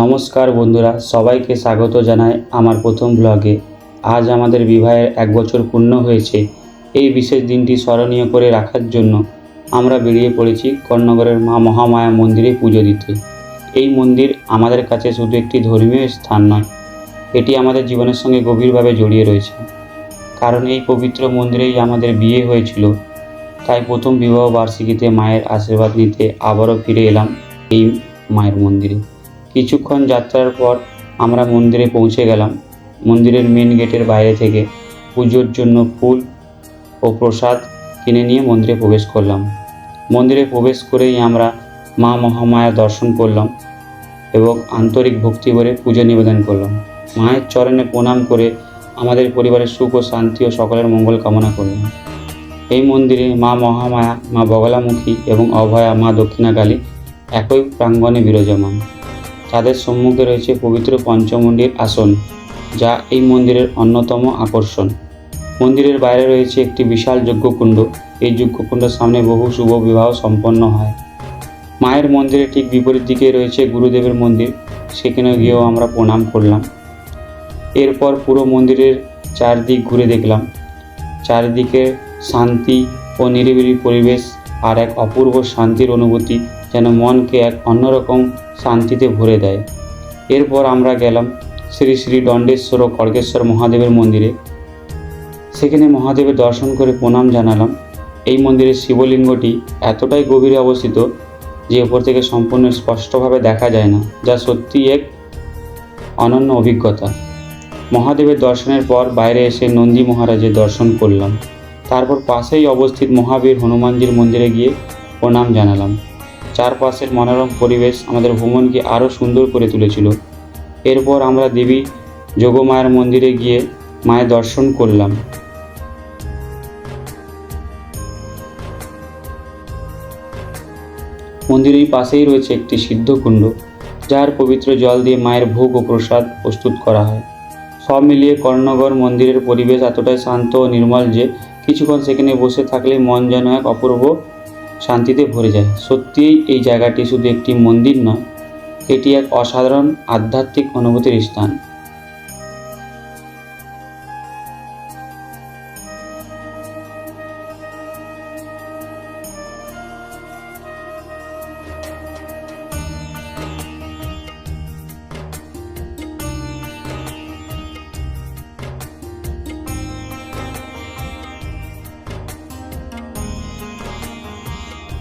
নমস্কার বন্ধুরা, সবাইকে স্বাগত জানাই আমার প্রথম ব্লগে। আজ আমাদের বিবাহের 1 বছর পূর্ণ হয়েছে। এই বিশেষ দিনটি স্মরণীয় করে রাখার জন্য আমরা বেরিয়ে পড়েছি কর্ণগরের মা মহামায়া মন্দিরে পুজো দিতে। এই মন্দির আমাদের কাছে শুধু একটি ধর্মীয় স্থান নয়, এটি আমাদের জীবনের সঙ্গে গভীরভাবে জড়িয়ে রয়েছে। কারণ এই পবিত্র মন্দিরেই আমাদের বিয়ে হয়েছিল। তাই প্রথম বিবাহ বার্ষিকীতে মায়ের আশীর্বাদ নিতে আবারও ফিরে এলাম এই মায়ের মন্দিরে। কিছুক্ষণ যাত্রার পর আমরা মন্দিরে পৌঁছে গেলাম। মন্দিরের মেন গেটের বাইরে থেকে পুজোর জন্য ফুল ও প্রসাদ কিনে নিয়ে মন্দিরে প্রবেশ করলাম। মন্দিরে প্রবেশ করেই আমরা মা মহামায়া দর্শন করলাম এবং আন্তরিক ভক্তি ভরে পুজো নিবেদন করলাম। মায়ের চরণে প্রণাম করে আমাদের পরিবারের সুখ ও শান্তি ও সকলের মঙ্গল কামনা করলাম। এই মন্দিরে মা মহামায়া, মা বগলামুখী এবং অভয়া মা দক্ষিণাকালী একই প্রাঙ্গণে বিরাজমান। তাদের সম্মুখে রয়েছে পবিত্র পঞ্চমুণ্ডির আসন, যা এই মন্দিরের অন্যতম আকর্ষণ। মন্দিরের বাইরে রয়েছে একটি বিশাল যজ্ঞকুণ্ড। এই যজ্ঞকুণ্ডের সামনে বহু শুভ বিবাহ সম্পন্ন হয়। মায়ের মন্দিরের ঠিক বিপরীত দিকে রয়েছে গুরুদেবের মন্দির, সেখানে গিয়েও আমরা প্রণাম করলাম। এরপর পুরো মন্দিরের চারদিক ঘুরে দেখলাম। চারিদিকে শান্তি ও নিরিবিলি পরিবেশ আর এক অপূর্ব শান্তির অনুভূতি যেন মনকে এক অন্যরকম শান্তিতে ভরে দেয়। এরপর আমরা গেলাম শ্রী শ্রী দণ্ডেশ্বর ও খড়গেশ্বর মহাদেবের মন্দিরে। সেখানে মহাদেবের দর্শন করে প্রণাম জানালাম। এই মন্দিরের শিবলিঙ্গটি এতটাই গভীরে অবস্থিত যে উপর থেকে সম্পূর্ণ স্পষ্টভাবে দেখা যায় না, যা সত্যিই এক অনন্য অভিজ্ঞতা। মহাদেবের দর্শনের পর বাইরে এসে নন্দী মহারাজের দর্শন করলাম। তারপর পাশেই অবস্থিত মহাবীর হনুমানজির মন্দিরে গিয়ে প্রণাম জানালাম। চারপাশের মনোরম পরিবেশ আমাদের ভ্রমণকে আরও সুন্দর করে তুলেছিল। এরপর আমরা দেবী যোগমায়ার মন্দিরে গিয়ে মায়ের দর্শন করলাম। মন্দিরের পাশেই রয়েছে একটি সিদ্ধকুণ্ড, যার পবিত্র জল দিয়ে মায়ের ভোগ ও প্রসাদ প্রস্তুত করা হয়। সব মিলিয়ে কর্ণগর মন্দিরের পরিবেশ এতটাই শান্ত ও নির্মল যে কিছুক্ষণ সেখানে বসে থাকলে মন যেন এক অপূর্ব শান্তিতে ভরে যায়। সত্যিই এই জায়গাটি শুধু একটি মন্দির নয়, এটি এক অসাধারণ আধ্যাত্মিক অনুভূতির স্থান।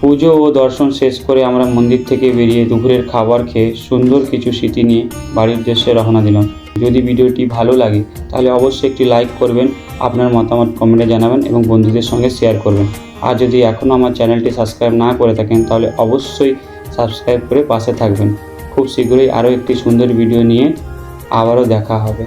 পুজো ও দর্শন শেষ করে আমরা মন্দির থেকে বেরিয়ে দুপুরের খাবার খেয়ে সুন্দর কিছু স্মৃতি নিয়ে বাড়ির উদ্দেশ্যে রওনা দিলাম। যদি ভিডিওটি ভালো লাগে তাহলে অবশ্যই একটি লাইক করবেন, আপনার মতামত কমেন্টে জানাবেন এবং বন্ধুদের সঙ্গে শেয়ার করবেন। আর যদি এখনও আমার চ্যানেলটি সাবস্ক্রাইব না করে থাকেন তাহলে অবশ্যই সাবস্ক্রাইব করে পাশে থাকবেন। খুব শীঘ্রই আরও একটি সুন্দর ভিডিও নিয়ে আবারও দেখা হবে।